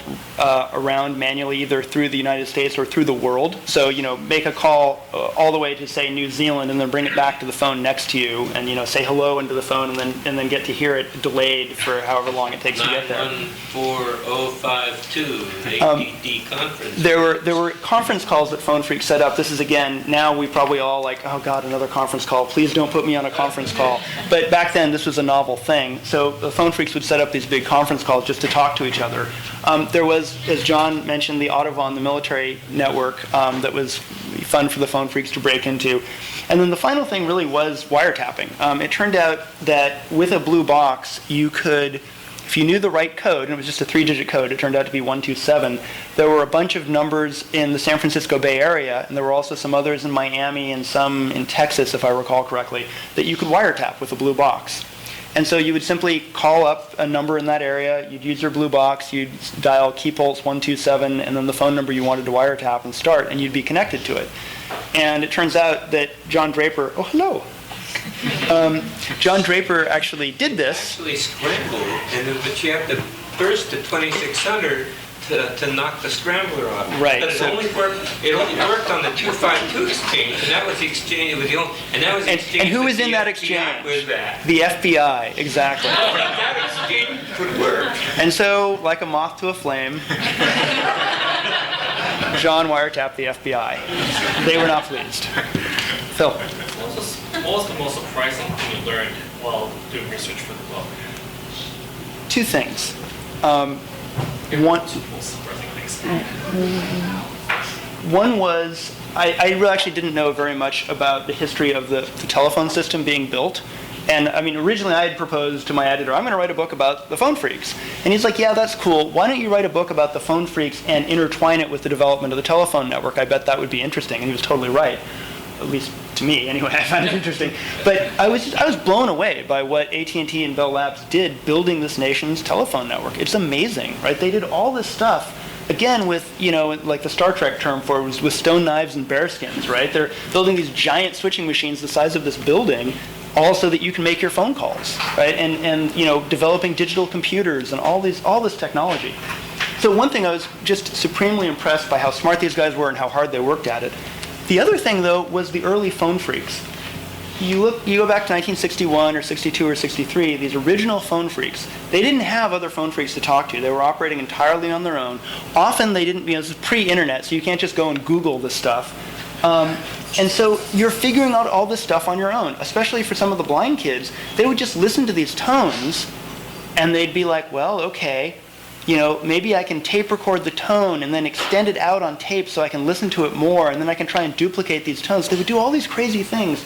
around manually, either through the United States or through the world. So, make a call all the way to, say, New Zealand, and then bring it back to the phone next to you, and, say hello into the phone, and then get to hear it delayed for however long it takes to get there. 914-052, AT&T conference. There were conference calls that Phone Phreaks set up. This is, again, now we probably all like, oh God, another conference call. Please don't put me on a conference call. But back then, this was a novel thing. So the Phone Phreaks would set up these big conference calls just to talk to each other. There was, as John mentioned, the Autobahn, the military network that was fun for the Phone Phreaks to break into. And then the final thing really was wiretapping. It turned out that with a blue box, you could, if you knew the right code, and it was just a 3-digit code, it turned out to be 127, there were a bunch of numbers in the San Francisco Bay Area, and there were also some others in Miami and some in Texas, if I recall correctly, that you could wiretap with a blue box. And so you would simply call up a number in that area, you'd use your blue box, you'd dial key pulse 127, and then the phone number you wanted to wiretap and start, and you'd be connected to it. And it turns out that John Draper, oh hello, John Draper actually did this. Actually scrambled, but you have to burst to 2600 to knock the scrambler off. Right. But it only worked on the 252 exchange, and that was the exchange. It was the only, and that was the exchange. And who was in that FBI exchange? Was that? The FBI, exactly. That exchange could work. And so, like a moth to a flame, John wiretapped the FBI. They were not pleased. Phil. What was the most surprising thing you learned while doing research for the book? Two things. One was, I really actually didn't know very much about the history of the telephone system being built. And I mean, originally I had proposed to my editor, I'm going to write a book about the Phone Phreaks. And he's like, yeah, that's cool. Why don't you write a book about the Phone Phreaks and intertwine it with the development of the telephone network? I bet that would be interesting. And he was totally right. At least to me, anyway, I found it interesting. But I was blown away by what AT&T and Bell Labs did building this nation's telephone network. It's amazing, right? They did all this stuff, again, with, like the Star Trek term for it was with stone knives and bearskins, right? They're building these giant switching machines the size of this building, all so that you can make your phone calls, right? And developing digital computers and all this technology. So one thing I was just supremely impressed by how smart these guys were and how hard they worked at it. The other thing, though, was the early Phone Phreaks. You go back to 1961 or 62 or 63, these original Phone Phreaks, they didn't have other Phone Phreaks to talk to. They were operating entirely on their own. Often they didn't, this is pre-internet, so you can't just go and Google this stuff. And so you're figuring out all this stuff on your own, especially for some of the blind kids. They would just listen to these tones, and they'd be like, well, okay, maybe I can tape record the tone and then extend it out on tape so I can listen to it more, and then I can try and duplicate these tones. They would do all these crazy things,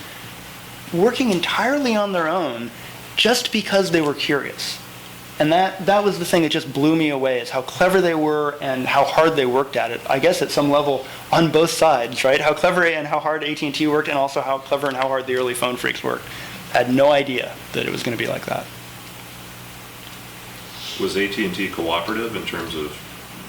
working entirely on their own, just because they were curious. And that was the thing that just blew me away, is how clever they were and how hard they worked at it. I guess at some level, on both sides, right? How clever and how hard AT&T worked, and also how clever and how hard the early Phone Phreaks worked. I had no idea that it was going to be like that. Was AT&T cooperative in terms of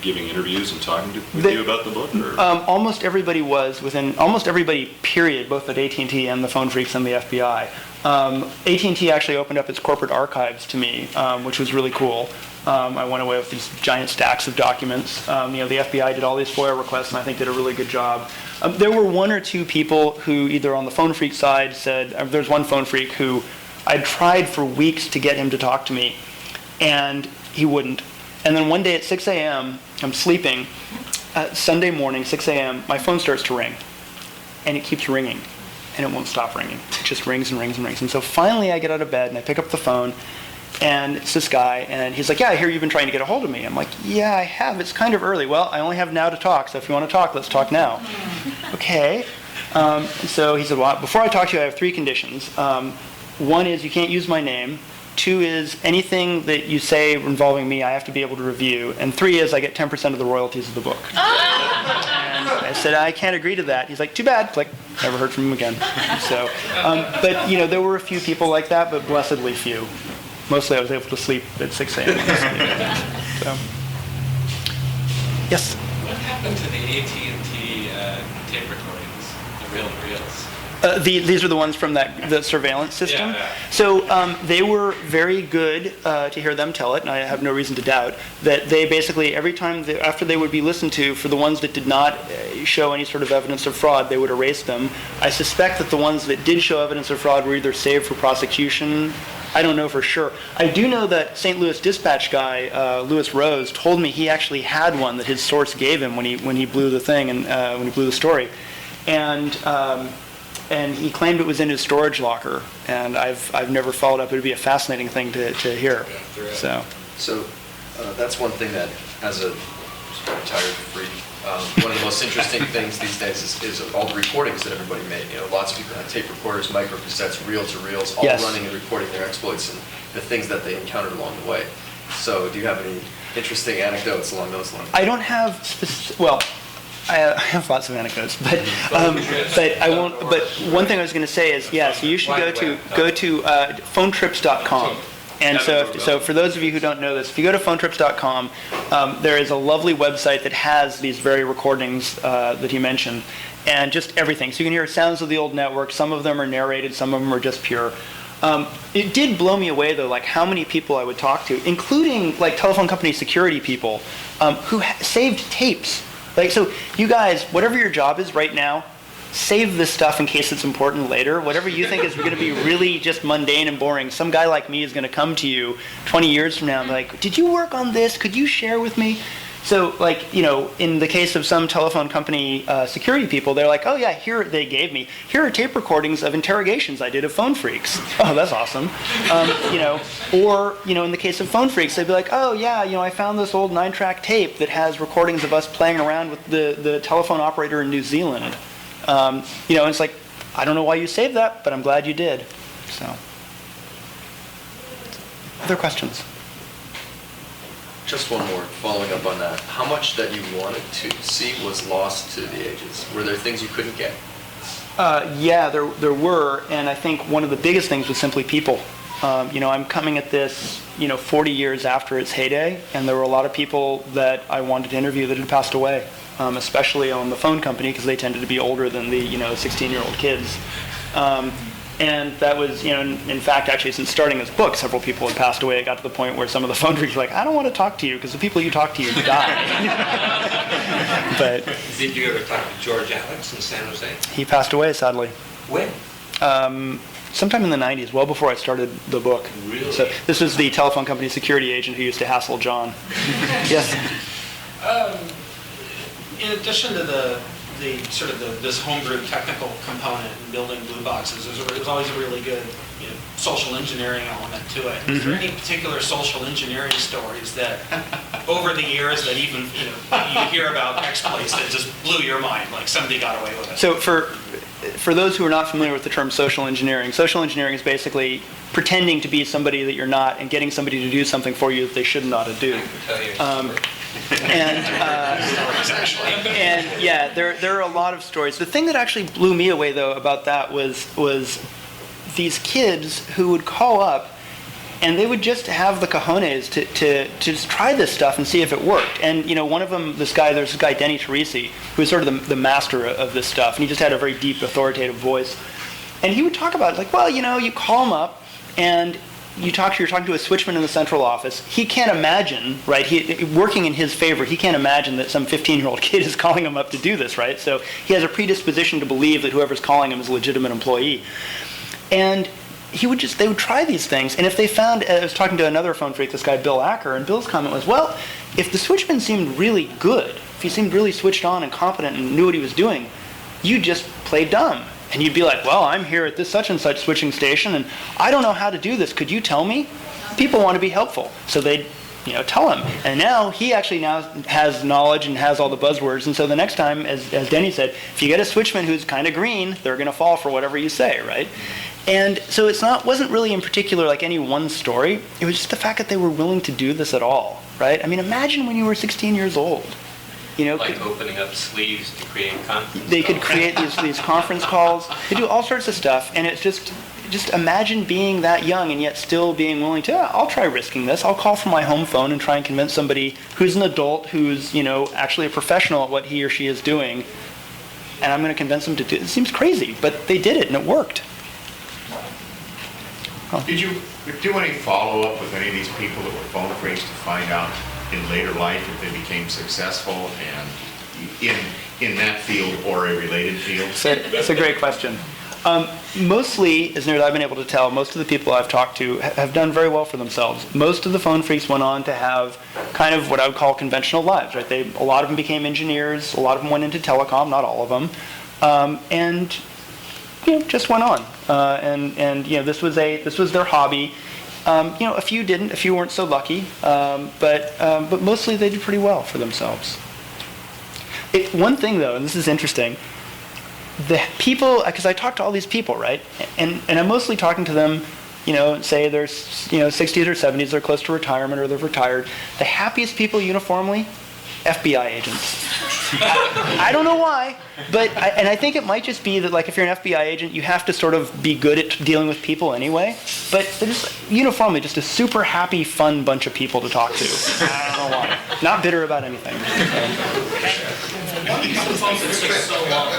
giving interviews and talking with you about the book? Or? Almost everybody was, almost everybody, period, both at AT&T and the Phone Phreaks and the FBI. AT&T actually opened up its corporate archives to me, which was really cool. I went away with these giant stacks of documents. The FBI did all these FOIA requests, and I think did a really good job. There were one or two people who, either on the Phone Phreak side, said, there's one Phone Phreak who I'd tried for weeks to get him to talk to me, and he wouldn't. And then one day at 6 a.m., I'm sleeping, Sunday morning, 6 a.m., my phone starts to ring. And it keeps ringing. And it won't stop ringing. It just rings and rings and rings. And so finally I get out of bed and I pick up the phone, and it's this guy, and he's like, yeah, I hear you've been trying to get a hold of me. I'm like, yeah, I have. It's kind of early. Well, I only have now to talk, so if you want to talk, let's talk now. Okay. So he said, well, before I talk to you, I have three conditions. One is you can't use my name. 2 is anything that you say involving me, I have to be able to review. And 3 is I get 10% of the royalties of the book. And I said, I can't agree to that. He's like, too bad. Click. Never heard from him again. So, but there were a few people like that, but blessedly few. Mostly I was able to sleep at 6 a.m. So, yes? What happened to the AT&T tape recordings, the reel-to-reels? These are the ones from the surveillance system. Yeah. So they were very good to hear them tell it, and I have no reason to doubt that they basically every time after they would be listened to, for the ones that did not show any sort of evidence of fraud, they would erase them. I suspect that the ones that did show evidence of fraud were either saved for prosecution. I don't know for sure. I do know that St. Louis Dispatch guy, Louis Rose, told me he actually had one that his source gave him when he blew the thing and when he blew the story, and he claimed it was in his storage locker. And I've never followed up. It would be a fascinating thing to hear. So that's one thing that, as a retired freak, one of the most interesting things these days is all the recordings that everybody made. You know, lots of people had tape recorders, microcassettes, reel-to-reels, all running and recording their exploits and the things that they encountered along the way. So do you have any interesting anecdotes along those lines? I don't have I have lots of anecdotes, but I won't. But one thing I was going to say is, so you should go to phonetrips.com. And so for those of you who don't know this, if you go to phonetrips.com, there is a lovely website that has these very recordings that he mentioned, and just everything. So you can hear sounds of the old network. Some of them are narrated, some of them are just pure. It did blow me away, though, like how many people I would talk to, including like telephone company security people who saved tapes. Like, so you guys, whatever your job is right now, save this stuff in case it's important later. Whatever you think is going to be really just mundane and boring, some guy like me is going to come to you 20 years from now and be like, did you work on this? Could you share with me? So, like, in the case of some telephone company security people, they're like, oh yeah, here are tape recordings of interrogations I did of phone phreaks. Oh, that's awesome. Or in the case of phone phreaks, they'd be like, oh yeah, I found this old 9-track tape that has recordings of us playing around with the telephone operator in New Zealand. It's like, I don't know why you saved that, but I'm glad you did. So, other questions? Just one more, following up on that. How much that you wanted to see was lost to the ages? Were there things you couldn't get? Yeah, there were, and I think one of the biggest things was simply people. I'm coming at this, 40 years after its heyday, and there were a lot of people that I wanted to interview that had passed away, especially on the phone company, because they tended to be older than the, 16-year-old kids. And that was, in fact, actually, since starting this book, several people had passed away. It got to the point where some of the phone phreaks were like, I don't want to talk to you because the people you talk to died. But did you ever talk to George Alex in San Jose? He passed away, sadly. When? Sometime in the 90s, well before I started the book. Really? So this was the telephone company security agent who used to hassle John. Yes? In addition to this homebrew technical component in building blue boxes, there's always a really good social engineering element to it. Is there any particular social engineering stories that over the years that even you hear about exploits that just blew your mind, like somebody got away with it? So for those who are not familiar with the term social engineering is basically pretending to be somebody that you're not and getting somebody to do something for you that they should not do. And yeah, there are a lot of stories. The thing that actually blew me away, though, about that was these kids who would call up and they would just have the cojones to just try this stuff and see if it worked. And one of them, there's this guy Denny Teresi, who was sort of the master of this stuff, and he just had a very deep, authoritative voice. And he would talk about it like, well, you call him up and you're talking to a switchman in the central office. He can't imagine, right? Working in his favor, he can't imagine that some 15-year-old kid is calling him up to do this, right? So he has a predisposition to believe that whoever's calling him is a legitimate employee. And they would try these things, and if they found, I was talking to another phone phreak, this guy Bill Acker, and Bill's comment was, well, if the switchman seemed really good, if he seemed really switched on and competent and knew what he was doing, you just play dumb. And you'd be like, well, I'm here at this such and such switching station, and I don't know how to do this. Could you tell me? People want to be helpful, so they'd tell him. And now he actually has knowledge and has all the buzzwords, and so the next time, as Denny said, if you get a switchman who's kind of green, they're going to fall for whatever you say, right? And so wasn't really in particular like any one story. It was just the fact that they were willing to do this at all, right? I mean, imagine when you were 16 years old. Like opening up sleeves to create conference They could create these conference calls. They do all sorts of stuff, and it's just, just imagine being that young and yet still being willing to, I'll try risking this. I'll call from my home phone and try and convince somebody who's an adult, who's, actually a professional at what he or she is doing, and I'm going to convince them to do it. It seems crazy, but they did it and it worked. Did you do any follow-up with any of these people that were phone phreaks to find out in later life if they became successful and in that field or a related field? That's a great question. Mostly, as near as I've been able to tell, most of the people I've talked to have done very well for themselves. Most of the phone phreaks went on to have kind of what I would call conventional lives, right? A lot of them became engineers, a lot of them went into telecom, not all of them, and just went on. This was their hobby. A few didn't, a few weren't so lucky, but mostly they did pretty well for themselves. One thing though, and this is interesting, the people, because I talk to all these people, right, and I'm mostly talking to them, say they're 60s or 70s, they're close to retirement or they're retired. The happiest people uniformly, FBI agents. I don't know why, but I think it might just be that, like, if you're an FBI agent, you have to sort of be good at dealing with people anyway. But they're just uniformly just a super happy, fun bunch of people to talk to. I don't know why. Not bitter about anything. Why do you suppose it took so long?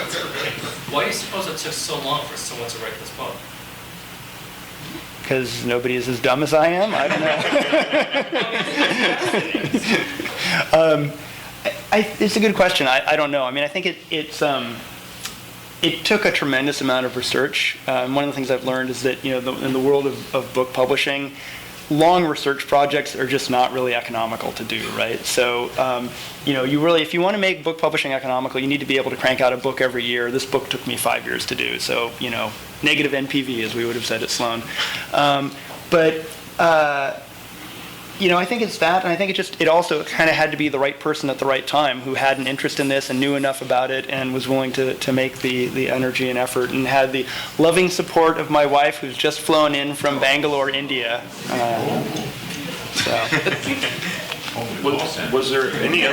Why do you suppose it took so long for someone to write this book? Because nobody is as dumb as I am. I don't know. It's a good question. I don't know. I mean, I think it took a tremendous amount of research. One of the things I've learned is that in the world of book publishing, long research projects are just not really economical to do, right? So you really, if you want to make book publishing economical, you need to be able to crank out a book every year. This book took me 5 years to do. So negative NPV, as we would have said at Sloan. I think it's that, and I think it also kind of had to be the right person at the right time who had an interest in this and knew enough about it and was willing to make the energy and effort and had the loving support of my wife, who's just flown in from Bangalore, India. Was there any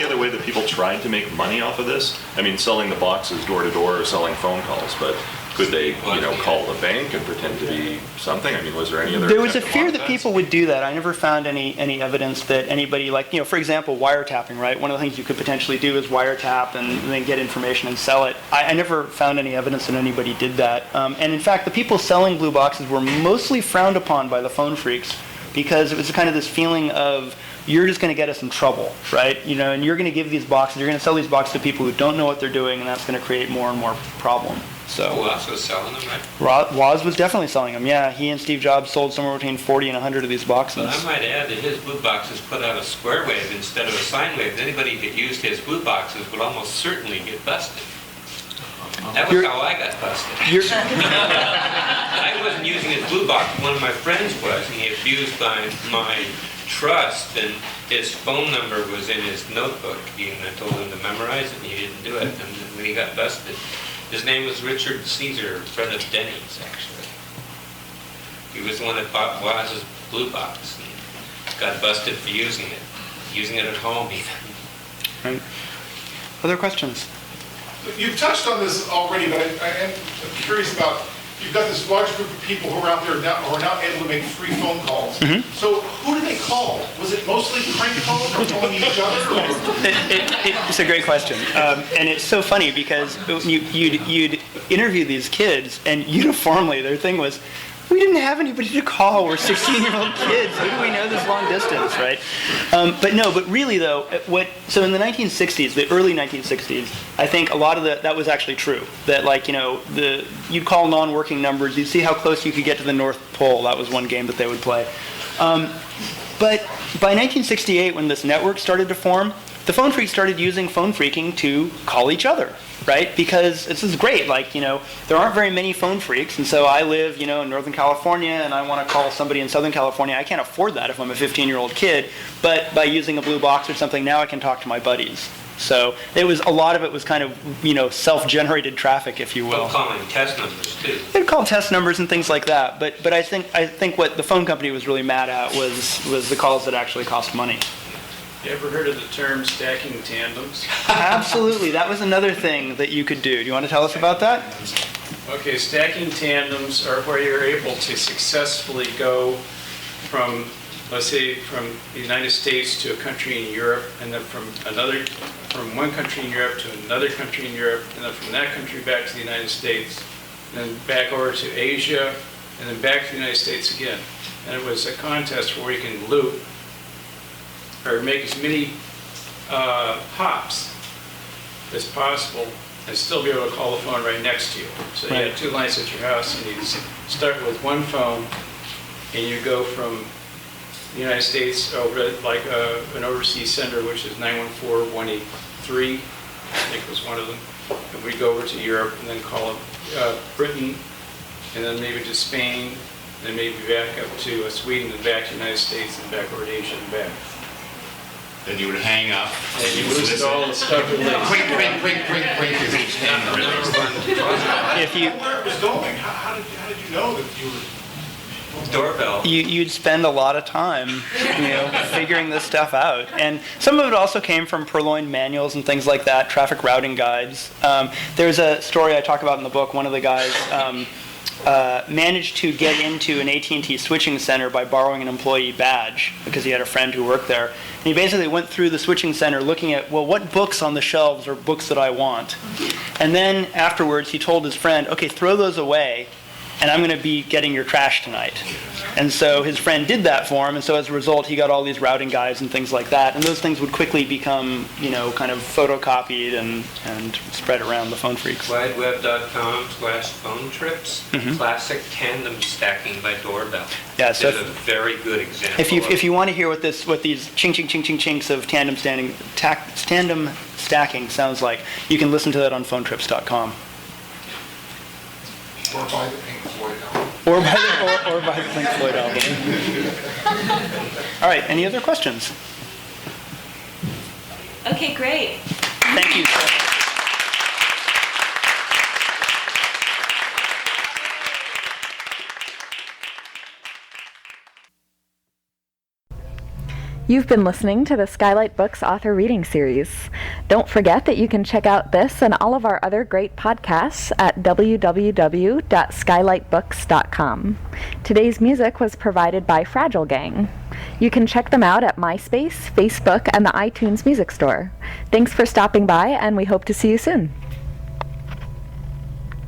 other way that people tried to make money off of this? I mean, selling the boxes door to door or selling phone calls, but could they, call the bank and pretend to be something? I mean, was there any other? There was a fear that people would do that. I never found any evidence that anybody, for example, wiretapping, right? One of the things you could potentially do is wiretap and then get information and sell it. I never found any evidence that anybody did that. And in fact, the people selling blue boxes were mostly frowned upon by the phone phreaks because it was kind of this feeling of, you're just going to get us in trouble, right? And you're going to give these boxes, you're going to sell these boxes to people who don't know what they're doing, and that's going to create more and more problem. So Woz was selling them, right? Woz was definitely selling them, yeah. He and Steve Jobs sold somewhere between 40 and 100 of these boxes. But I might add that his blue boxes put out a square wave instead of a sine wave. Anybody that used his blue boxes would almost certainly get busted. That was how I got busted. I wasn't using his blue box. One of my friends was, and he abused my trust, and his phone number was in his notebook. And I told him to memorize it, and he didn't do it. And when he got busted, his name was Richard Caesar, friend of Denny's, actually. He was the one that bought Woz's blue box and got busted for using it at home even. Right. Other questions? You've touched on this already, but I am curious about, you've got this large group of people who are out there now, who are now able to make free phone calls. Mm-hmm. So who do they call? Was it mostly prank calls or calling each other? It's a great question. And it's so funny because you'd interview these kids and uniformly their thing was, we didn't have anybody to call. We're 16-year-old kids. Who do we know this long distance, right? But really though, so in the 1960s, the early 1960s, I think a lot of that was actually true. That you'd call non-working numbers, you'd see how close you could get to the North Pole. That was one game that they would play. But by 1968, when this network started to form, the phone phreaks started using phone phreaking to call each other, right? Because this is great. There aren't very many phone phreaks, and so I live, in Northern California, and I want to call somebody in Southern California. I can't afford that if I'm a 15-year-old kid, but by using a blue box or something, now I can talk to my buddies. So a lot of it was kind of, self-generated traffic, if you will. Well, calling test numbers too. They'd call test numbers and things like that, but I think what the phone company was really mad at was the calls that actually cost money. You ever heard of the term stacking tandems? Absolutely. That was another thing that you could do. Do you want to tell us about that? Okay, stacking tandems are where you're able to successfully go from, let's say, from the United States to a country in Europe, and then from one country in Europe to another country in Europe, and then from that country back to the United States, and then back over to Asia, and then back to the United States again. And it was a contest where you can loop or make as many hops as possible and still be able to call the phone right next to you. So you have 2 lines at your house, and you start with one phone, and you go from the United States over like an overseas sender, which is 914-183, I think was one of them. And we go over to Europe and then call Britain, and then maybe to Spain, and then maybe back up to Sweden, and back to the United States, and back over to Asia and back. Then you would hang up. And you lose all the stuff released. Quick, as each hand released. If you, Where it was going, how did you know that you were? Doorbell. you'd spend a lot of time, figuring this stuff out. And some of it also came from purloined manuals and things like that, traffic routing guides. There's a story I talk about in the book. One of the guys managed to get into an AT&T switching center by borrowing an employee badge because he had a friend who worked there. And he basically went through the switching center looking at, well, what books on the shelves are books that I want? And then afterwards, he told his friend, okay, throw those away, and I'm going to be getting your trash tonight. And so his friend did that for him, and so as a result, he got all these routing guides and things like that. And those things would quickly become, kind of photocopied and spread around the phone freaks. Wideweb.com/phone trips. Classic tandem stacking by Doorbell. Yeah, so It's a very good example. If you want to hear what these ching ching ching ching chinks of tandem stacking sounds like, you can listen to that on phonetrips.com. Or buy the Pink Floyd album. Or buy the Pink Floyd album. All right, any other questions? Okay, great. Thank you. You've been listening to the Skylight Books author reading series. Don't forget that you can check out this and all of our other great podcasts at www.skylightbooks.com. Today's music was provided by Fragile Gang. You can check them out at MySpace, Facebook, and the iTunes Music Store. Thanks for stopping by, and we hope to see you soon.